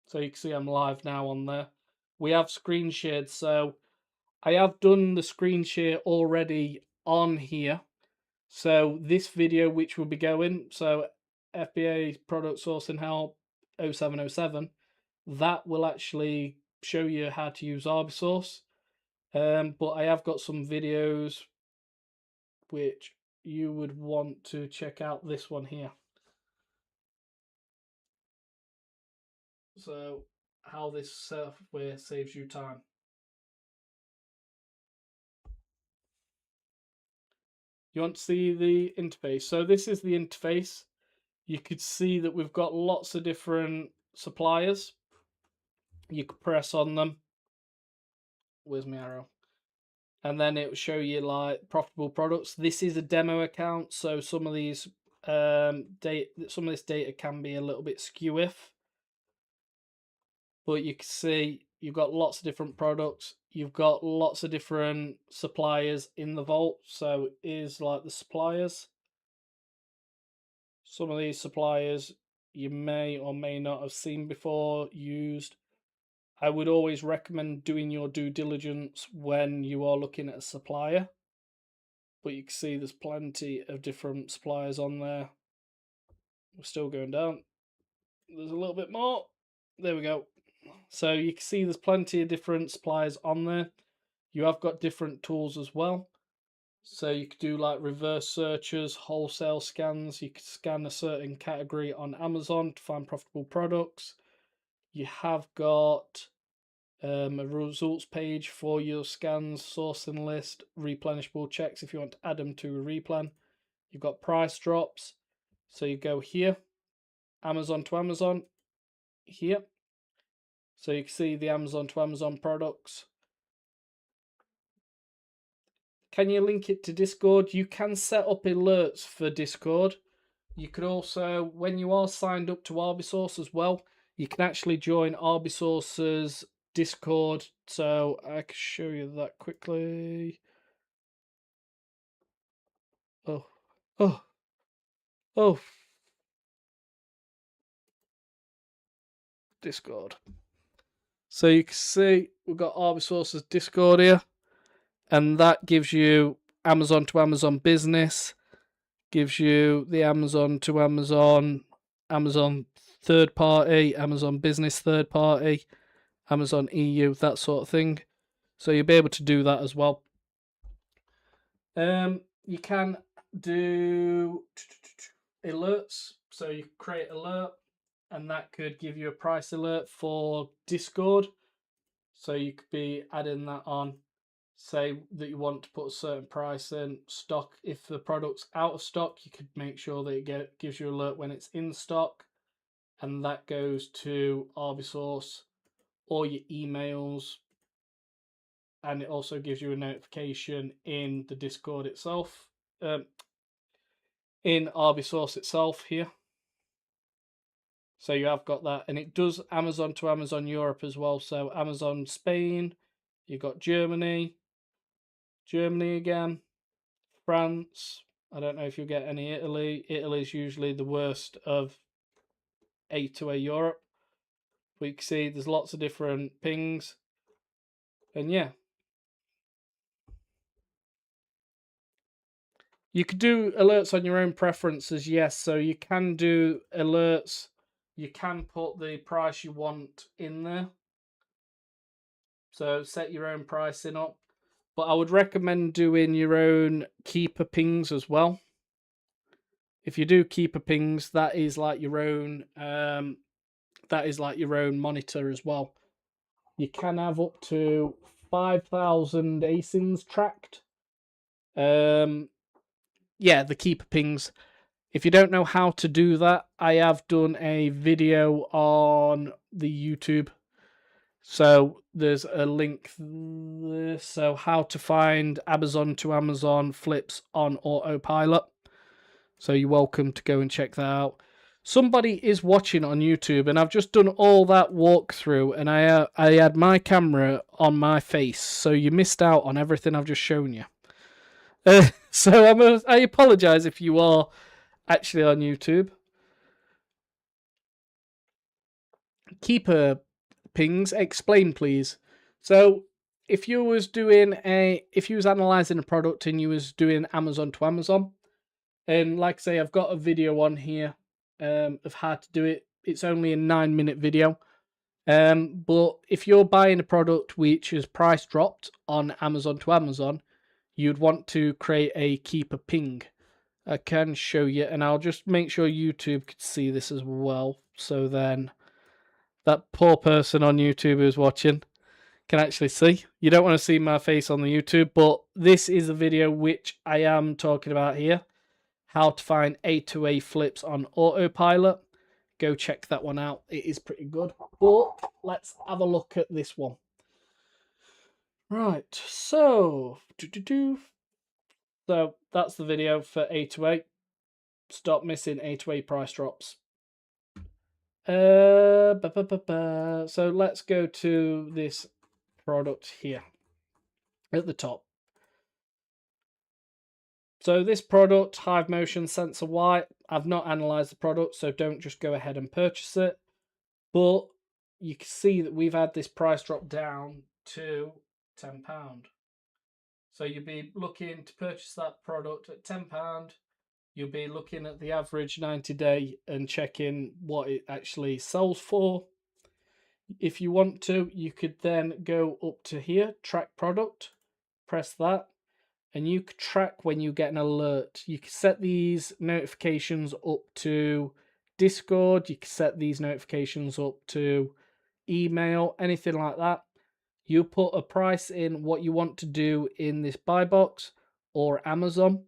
So you can see I'm live now on there. We have screen shared, so I have done the screen share already on here. So this video, which will be going, so FBA product sourcing help 0707, that will actually show you how to use Arbisource. But I have got some videos which you would want to check out. This one here. So how this software saves you time. You want to see the interface? So this is the interface. You could see that we've got lots of different suppliers. You could press on them. Where's my arrow? And then it will show you like profitable products. This is a demo account, so some of these some of this data can be a little bit skew but you can see you've got lots of different products. You've got lots of different suppliers in the vault. So here's like the suppliers. Some of these suppliers you may or may not have seen before, used. I would always recommend doing your due diligence when you are looking at a supplier. But you can see there's plenty of different suppliers on there. We're still going down. There's a little bit more. There we go. So you can see there's plenty of different suppliers on there. You have got different tools as well. So you could do like reverse searches, wholesale scans. You could scan a certain category on Amazon to find profitable products. You have got a results page for your scans, sourcing list, replenishable checks if you want to add them to a replan. You've got price drops. So you go here, Amazon to Amazon, here. So you can see the Amazon to Amazon products. Can you link it to Discord? You can set up alerts for Discord. You could also, when you are signed up to Arbisource as well, you can actually join Arbisource's Discord. So I can show you that quickly. Oh. Discord. So you can see we've got Arbisource's Discord here, and that gives you Amazon to Amazon business, gives you the Amazon to Amazon, Amazon third party, Amazon business third party, Amazon EU, that sort of thing. So you'll be able to do that as well. You can do alerts. So you create alert, and that could give you a price alert for Discord. So you could be adding that on. Say that you want to put a certain price in stock. If the product's out of stock, you could make sure that it gives you an alert when it's in stock, and that goes to Arbisource or your emails, and it also gives you a notification in the Discord itself, in Arbisource itself here. So you have got that, and it does Amazon to Amazon Europe as well. So Amazon Spain, you've got Germany again, France. I don't know if you'll get any Italy. Italy's usually the worst of A2A Europe. We can see there's lots of different pings. And yeah. You could do alerts on your own preferences, yes. So you can do alerts you can put the price you want in there. So set your own pricing up. But I would recommend doing your own keeper pings as well. If you do keeper pings, that is like your own monitor as well. You can have up to 5,000 ASINs tracked. Yeah, the keeper pings. If you don't know how to do that, I have done a video on the YouTube. So there's a link there. So how to find Amazon to Amazon flips on autopilot. So you're welcome to go and check that out. Somebody is watching on YouTube, and I've just done all that walkthrough, and I had my camera on my face, so you missed out on everything I've just shown you. So I apologise if you are actually on YouTube. Keeper pings, explain please. So if you was analysing a product and you was doing Amazon to Amazon, and like I say, I've got a video on here of how to do it. It's only a 9-minute video. But if you're buying a product which is price dropped on Amazon to Amazon, you'd want to create a keeper ping. I can show you, and I'll just make sure YouTube could see this as well. So then that poor person on YouTube who's watching can actually see. You don't want to see my face on the YouTube, but this is a video which I am talking about here. How to find A2A flips on autopilot. Go check that one out. It is pretty good. But let's have a look at this one. Right, so so that's the video for A2A. Stop missing A2A price drops. So let's go to this product here at the top. So this product, Hive Motion Sensor White, I've not analysed the product, so don't just go ahead and purchase it. But you can see that we've had this price drop down to £10. So you'll be looking to purchase that product at £10. You'll be looking at the average 90-day and checking what it actually sells for. If you want to, you could then go up to here, track product, press that, and you could track when you get an alert. You can set these notifications up to Discord. You can set these notifications up to email, anything like that. You put a price in what you want to do in this buy box or Amazon.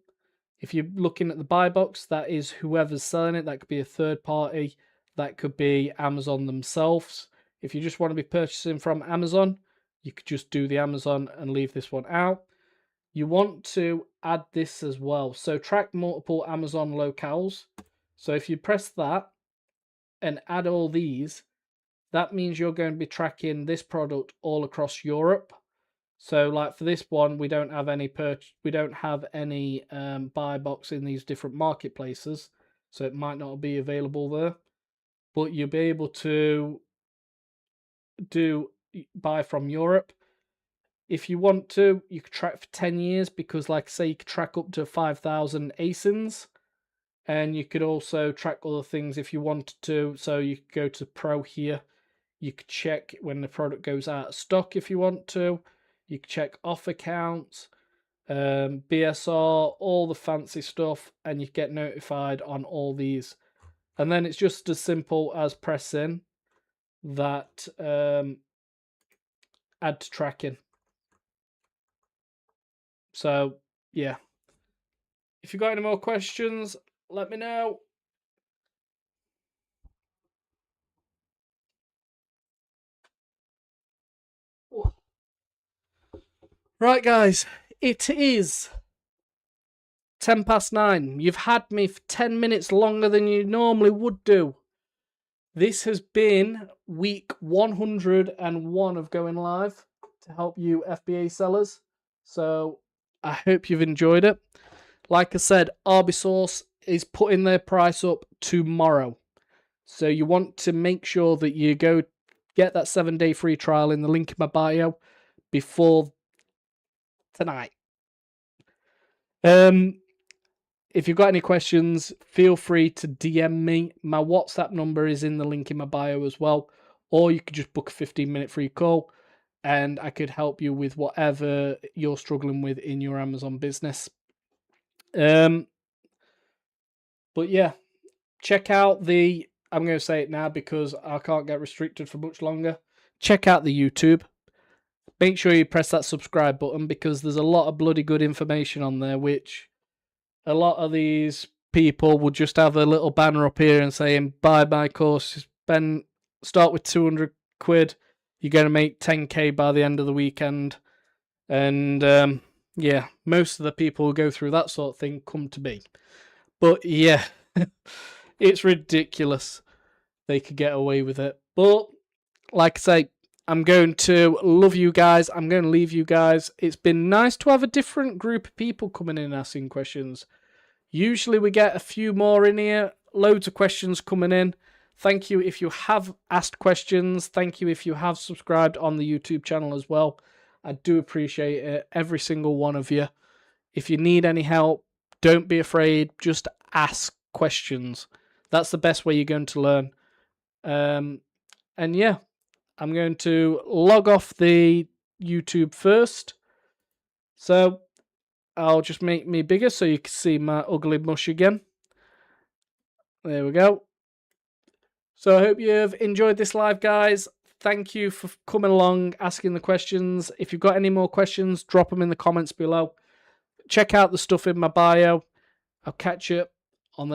If you're looking at the buy box, that is whoever's selling it. That could be a third party. That could be Amazon themselves. If you just want to be purchasing from Amazon, you could just do the Amazon and leave this one out. You want to add this as well. So track multiple Amazon locales. So if you press that and add all these, that means you're going to be tracking this product all across Europe. So like for this one, we don't have any buy box in these different marketplaces, so it might not be available there. But you'll be able to buy from Europe. If you want to, you could track for 10 years because, like I say, you could track up to 5,000 ASINs. And you could also track other things if you wanted to. So you could go to Pro here. You could check when the product goes out of stock if you want to. You could check offer counts, BSR, all the fancy stuff, and you get notified on all these. And then it's just as simple as pressing that add to tracking. So, yeah. If you've got any more questions, let me know. Right, guys, it is 9:10. You've had me for 10 minutes longer than you normally would do. This has been week 101 of going live to help you FBA sellers. So I hope you've enjoyed it. Like I said, Arbisource is putting their price up tomorrow. So you want to make sure that you go get that 7-day free trial in the link in my bio before tonight. if you've got any questions, feel free to DM me. My WhatsApp number is in the link in my bio as well. Or you could just book a 15-minute free call and I could help you with whatever you're struggling with in your Amazon business. But yeah, check out the, I'm going to say it now because I can't get restricted for much longer. Check out the YouTube. Make sure you press that subscribe button because there's a lot of bloody good information on there, which a lot of these people would just have a little banner up here and saying, buy my course, start with 200 quid, you're going to make 10k by the end of the weekend. And yeah, most of the people who go through that sort of thing come to me. But yeah, it's ridiculous they could get away with it. But like I say, I'm going to love you guys. I'm going to leave you guys. It's been nice to have a different group of people coming in and asking questions. Usually we get a few more in here. Loads of questions coming in. Thank you if you have asked questions. Thank you if you have subscribed on the YouTube channel as well. I do appreciate it, every single one of you. If you need any help, don't be afraid. Just ask questions. That's the best way you're going to learn. And yeah, I'm going to log off the YouTube first. So I'll just make me bigger so you can see my ugly mush again. There we go. So I hope you've enjoyed this live, guys. Thank you for coming along, asking the questions. If you've got any more questions, drop them in the comments below. Check out the stuff in my bio. I'll catch you